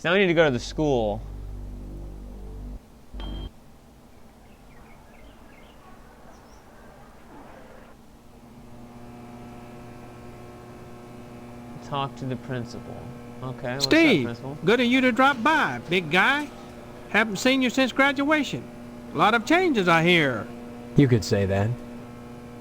So now we need to go to the school. Talk to the principal. Okay, what's Steve, up, principal? good of you to drop by, big guy. Haven't seen you since graduation. A lot of changes, I hear. You could say that.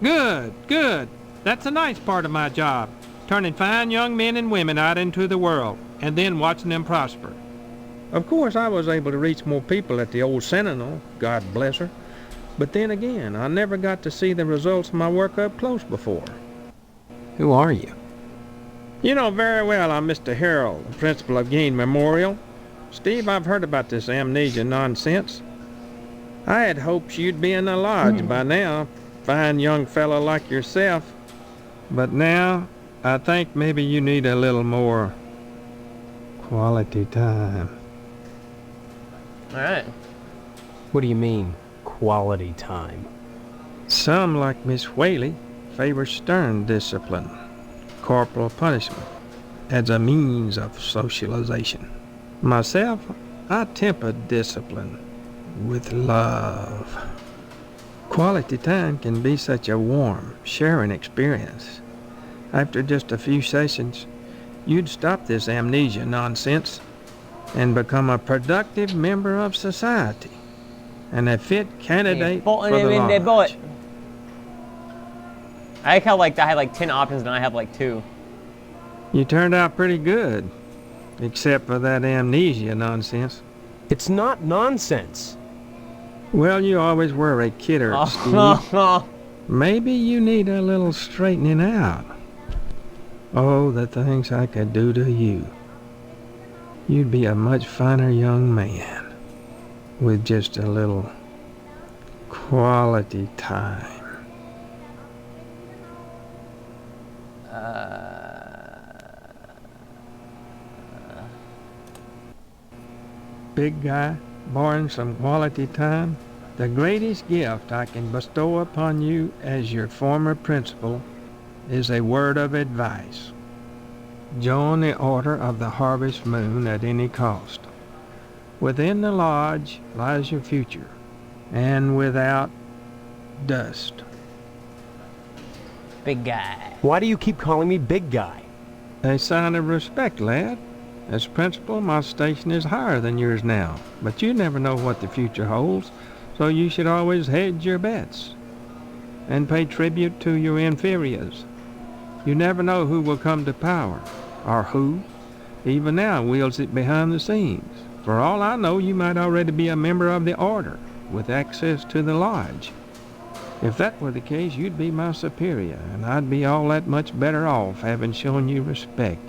Good, good. That's a nice part of my job. Turning fine young men and women out into the world, and then watching them prosper. Of course, I was able to reach more people at the old Sentinel, God bless her. But then again, I never got to see the results of my work up close before. Who are you? You know very well I'm Mr. Harold, the principal of Gain Memorial. Steve, I've heard about this amnesia nonsense. I had hoped you'd be in the lodge by now, fine young fellow like yourself. But now, I think maybe you need a little more quality time. Alright. What do you mean, quality time? Some, like Miss Whaley, favor stern discipline, corporal punishment, as a means of socialization. Myself, I temper discipline with love. Quality time can be such a warm, sharing experience. After just a few sessions, you'd stop this amnesia nonsense and become a productive member of society and a fit candidate for the lodge. I like how I had 10 options and I have 2. You turned out pretty good, except for that amnesia nonsense. It's not nonsense. Well, you always were a kidder, Steve. Maybe you need a little straightening out. Oh, the things I could do to you. You'd be a much finer young man with just a little quality time. Big guy, barring some quality time, the greatest gift I can bestow upon you as your former principal is a word of advice. Join the Order of the Harvest Moon at any cost. Within the lodge lies your future, and without dust. Big guy. Why do you keep calling me big guy? A sign of respect, lad. As principal, my station is higher than yours now, but you never know what the future holds, so you should always hedge your bets and pay tribute to your inferiors. You never know who will come to power, or who, even now, wields it behind the scenes. For all I know, you might already be a member of the Order, with access to the lodge. If that were the case, you'd be my superior, and I'd be all that much better off having shown you respect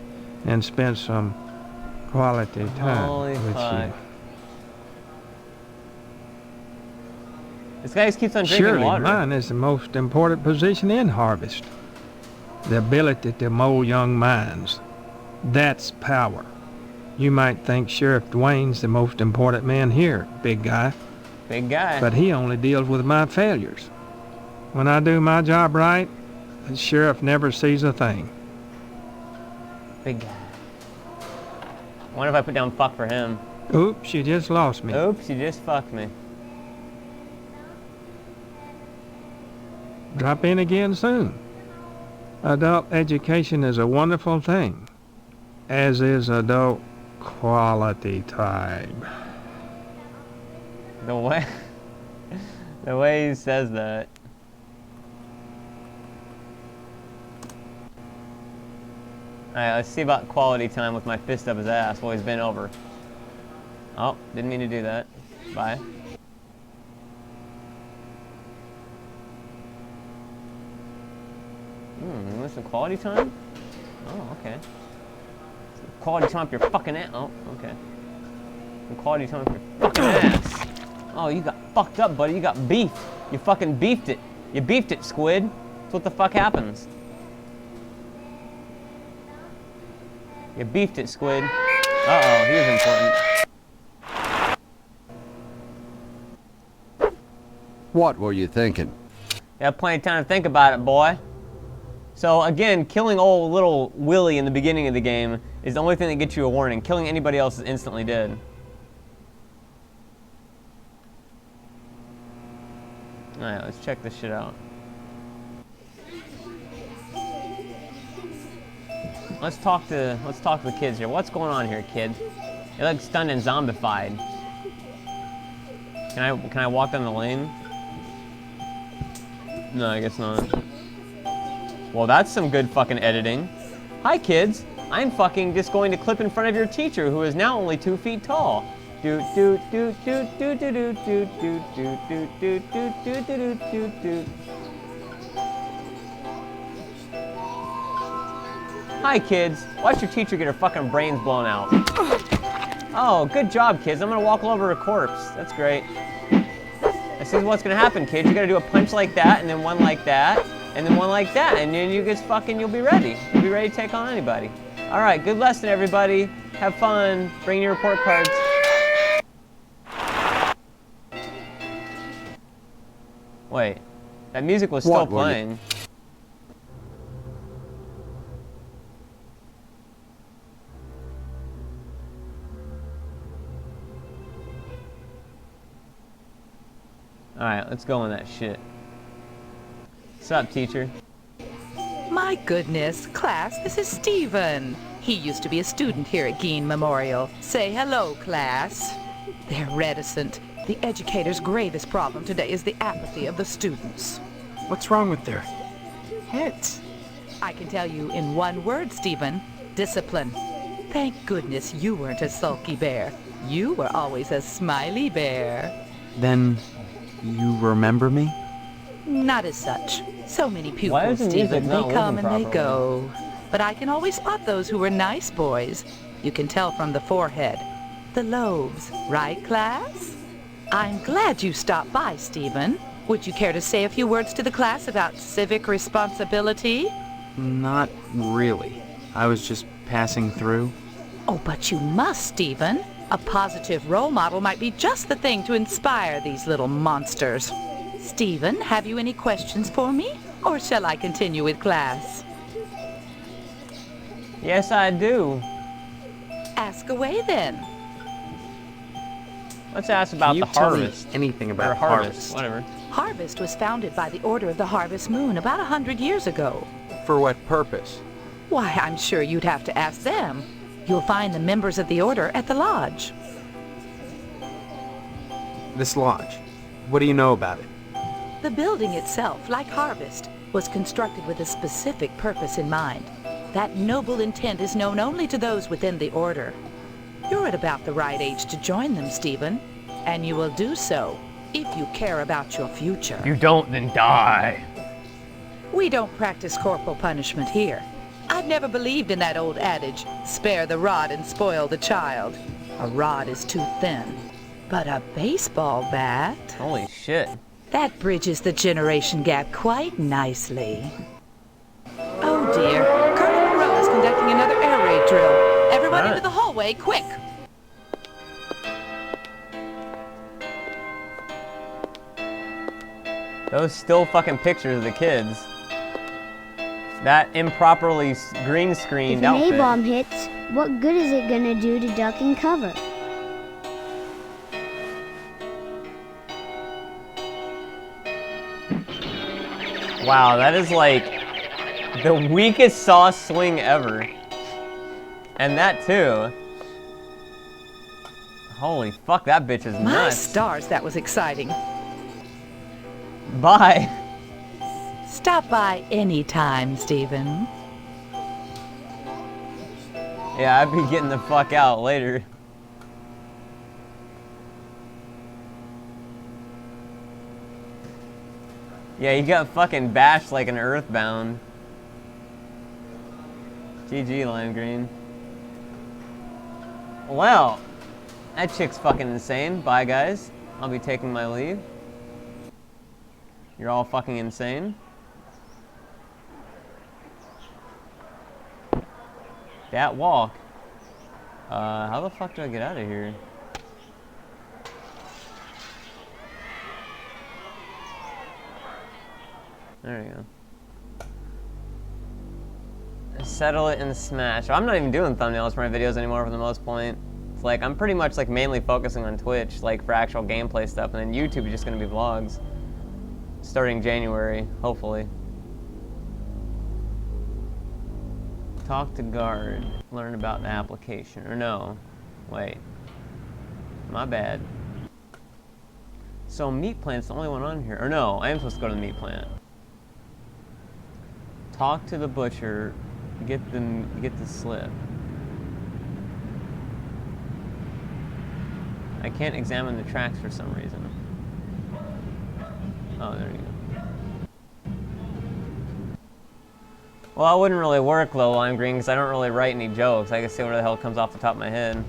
and spent some quality time with you. This guy just keeps on drinking Surely water. mine is the most important position in Harvest. The ability to mold young minds. That's power. You might think Sheriff Dwayne's the most important man here, big guy. Big guy. But he only deals with my failures. When I do my job right, the sheriff never sees a thing. Big guy. I wonder if I put down fuck for him. Oops, you just lost me. Oops, you just fucked me. Drop in again soon. Adult education is a wonderful thing, as is adult quality time. The way the way he says that. Alright, let's see about quality time with my fist up his ass while he's bent over. Oh, didn't mean to do that. Bye. You want some quality time? Oh, okay. Some quality time for your fucking ass. Oh, okay. Some quality time for your fucking ass. Oh, you got fucked up, buddy. You got beefed. You fucking beefed it. You beefed it, squid. That's what the fuck happens. You beefed it, squid. Uh-oh, he was important. What were you thinking? You have plenty of time to think about it, boy. So again, killing old little Willie in the beginning of the game is the only thing that gets you a warning. Killing anybody else is instantly dead. Alright, let's check this shit out. Let's talk to the kids here. What's going on here, kid? They look stunned and zombified. Can I walk down the lane? No, I guess not. Well, that's some good fucking editing. Hi, kids. I'm fucking just going to clip in front of your teacher, who is now only 2 feet tall. Do do do do do do do do do do do do do do do do do. Hi, kids. Watch your teacher get her fucking brains blown out. Oh, good job, kids. I'm gonna walk all over a corpse. That's great. This is what's gonna happen, kids. You gotta do a punch like that, and then one like that, and then one like that, and then you just fucking, you'll be ready. You'll be ready to take on anybody. All right, good lesson, everybody. Have fun. Bring your report cards. Wait, that music was still playing. Alright, let's go on that shit. What's up, teacher? My goodness, class, this is Stephen. He used to be a student here at Gein Memorial. Say hello, class. They're reticent. The educator's gravest problem today is the apathy of the students. What's wrong with their heads? I can tell you in one word, Stephen. Discipline. Thank goodness you weren't a sulky bear. You were always a smiley bear. Then you remember me? Not as such. So many Why is pupils, the music Stephen. not They come working and they properly? go. But I can always spot those who were nice boys. You can tell from the forehead. The lobes, right, class? I'm glad you stopped by, Stephen. Would you care to say a few words to the class about civic responsibility? Not really. I was just passing through. Oh, but you must, Stephen. A positive role model might be just the thing to inspire these little monsters. Stephen, have you any questions for me? Or shall I continue with class? Yes, I do. Ask away then. Let's ask about Can you the tell me harvest. anything Or about harvest, whatever. Harvest was founded by the Order of the Harvest Moon about 100 years ago. For what purpose? Why, I'm sure you'd have to ask them. You'll find the members of the Order at the lodge. This lodge. What do you know about it? The building itself, like Harvest, was constructed with a specific purpose in mind. That noble intent is known only to those within the Order. You're at about the right age to join them, Stephen, and you will do so if you care about your future. You don't, then die. We don't practice corporal punishment here. I've never believed in that old adage, spare the rod and spoil the child. A rod is too thin, but a baseball bat? Holy shit. That bridges the generation gap quite nicely. Oh dear, Colonel Monroe is conducting another air raid drill. Everyone into the hallway, quick! Those still fucking pictures of the kids. That improperly green screened If an outfit. A-bomb hits, what good is it gonna do to duck and cover? Wow, that is like the weakest saw swing ever. And that too. Holy fuck, that bitch is My nuts. stars, that was exciting. Bye. Stop by any time, Stephen. Yeah, I'd be getting the fuck out later. Yeah, he got fucking bashed like an earthbound. GG, Lime Green. Well, that chick's fucking insane. Bye, guys. I'll be taking my leave. You're all fucking insane. That walk. How the fuck do I get out of here? There we go. settle it in Smash. I'm not even doing thumbnails for my videos anymore for the most point. It's like, I'm pretty much like mainly focusing on Twitch, like for actual gameplay stuff, and then YouTube is just gonna be vlogs. Starting January, hopefully. Talk to guard, learn about the application, or no, wait, my bad. So meat plant's the only one on here, or no, I am supposed to go to the meat plant. Talk to the butcher, get the slip. I can't examine the tracks for some reason. Oh, there you go. Well, that wouldn't really work, Low Lime Green, because I don't really write any jokes. I can say whatever the hell comes off the top of my head.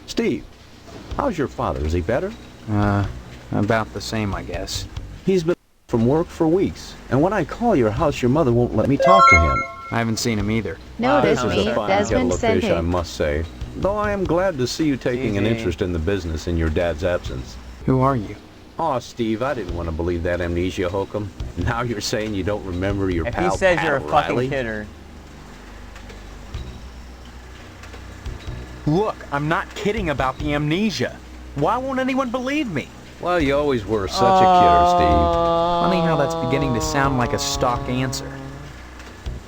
Steve, how's your father? Is he better? About the same, I guess. He's been from work for weeks, and when I call your house, your mother won't let me talk to him. I haven't seen him either. Notice This is me, a fine Desmond kettle of sent fish, I him. must say. Though I am glad to see you taking an Easy. interest in the business in your dad's absence. Who are you? Aw, Steve, I didn't want to believe that amnesia hokum. Now you're saying you don't remember your If pal he says you're a Pat fucking Riley? kidder. Look, I'm not kidding about the amnesia. Why won't anyone believe me? Well, you always were such a kidder, Steve. Funny how that's beginning to sound like a stock answer.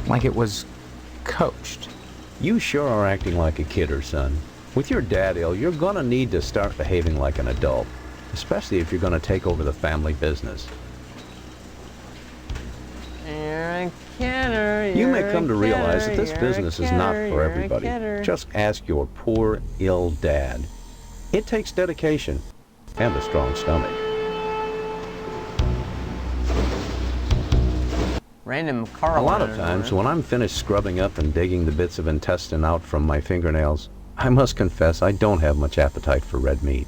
Like it was coached. You sure are acting like a kidder, son. With your dad ill, you're gonna need to start behaving like an adult. Especially if you're gonna take over the family business. You're a kidder. You may you're come a to realize that kidder, this you're a business is not kidder, for you're a everybody. kidder. Just ask your poor, ill dad. It takes dedication and a strong stomach. Random car A lot of alarm times, alarm. when I'm finished scrubbing up and digging the bits of intestine out from my fingernails, I must confess I don't have much appetite for red meat.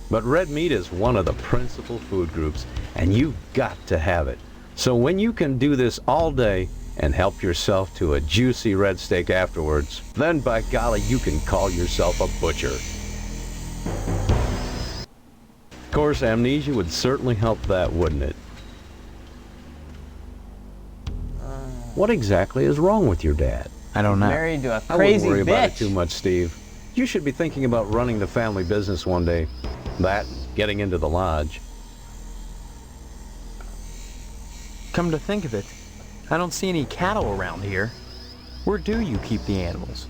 But red meat is one of the principal food groups, and you've got to have it. So when you can do this all day and help yourself to a juicy red steak afterwards, then by golly, you can call yourself a butcher. Of course, amnesia would certainly help that, wouldn't it? What exactly is wrong with your dad? I don't know. Married to a I wouldn't crazy worry about it bitch. too much, Steve. You should be thinking about running the family business one day. That, getting into the lodge. Come to think of it, I don't see any cattle around here. Where do you keep the animals?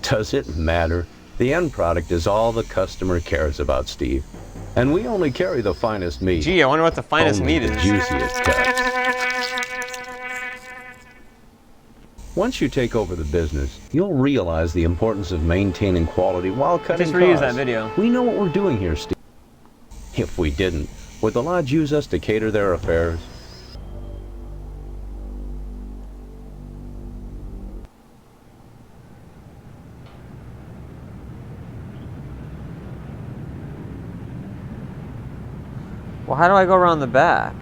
Does it matter? The end product is all the customer cares about, Steve. And we only carry the finest meat. Gee, I wonder what the finest Only meat the is. juiciest cuts. Once you take over the business, you'll realize the importance of maintaining quality while cutting Just reuse costs. that video. We know what we're doing here, Steve. If we didn't, would the lodge use us to cater their affairs? Well, how do I go around the back?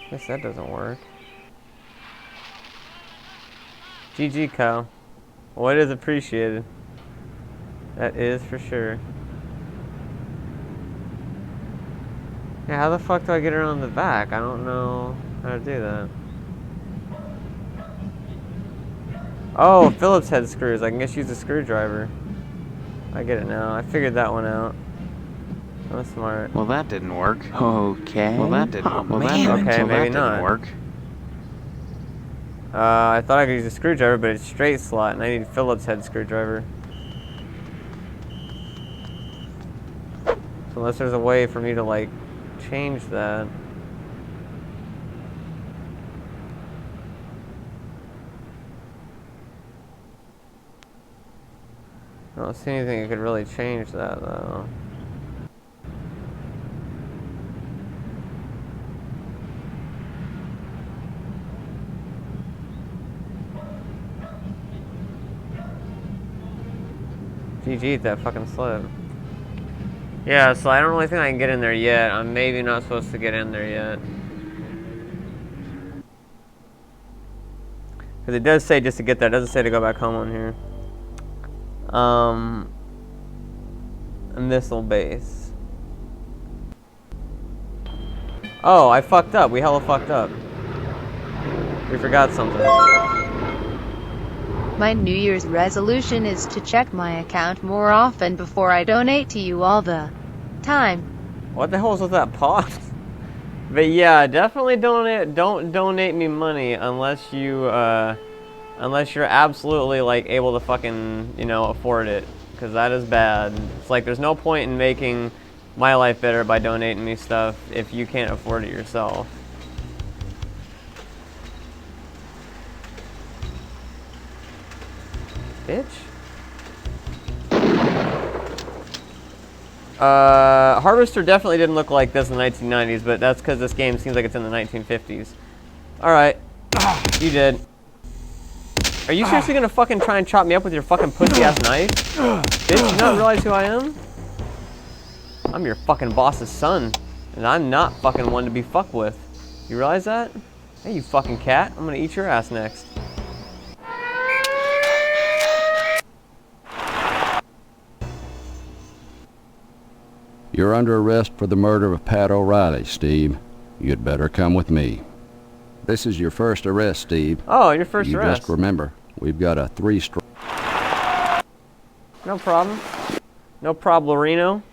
Guess that doesn't work. GG, Kyle. Well, it is appreciated. That is for sure. Yeah, how the fuck do I get around the back? I don't know how to do that. Oh, Phillips head screws. I can just use a screwdriver. I get it now. I figured that one out. That's smart. Well, that didn't work. Okay. Well, that didn't. Oh, well, that man. didn't. Okay, well, maybe that not. didn't work. I thought I could use a screwdriver, but it's straight slot, and I need a Phillips head screwdriver. So unless there's a way for me to, like, change that. I don't see anything that could really change that, though. GG, eat that fucking slip. Yeah, so I don't really think I can get in there yet. I'm maybe not supposed to get in there yet. Because it does say just to get there. It doesn't say to go back home on here. A missile base. Oh, I fucked up. We hella fucked up. We forgot something. My New Year's resolution is to check my account more often before I donate to you all the time. What the hell was with that pause? But yeah, definitely don't donate me money unless you unless you're absolutely like able to fucking, you know, afford it, because that is bad. It's like there's no point in making my life better by donating me stuff if you can't afford it yourself. Bitch. Harvester definitely didn't look like this in the 1990s, but that's because this game seems like it's in the 1950s. Alright. You did. Are you seriously gonna fucking try and chop me up with your fucking pussy-ass knife? Bitch, you not realize who I am? I'm your fucking boss's son, and I'm not fucking one to be fucked with. You realize that? Hey, you fucking cat. I'm gonna eat your ass next. You're under arrest for the murder of Pat O'Reilly, Steve. You'd better come with me. This is your first arrest, Steve. Oh, your first arrest. Just remember, we've got a 3-strike. No problem. No problem, Reno.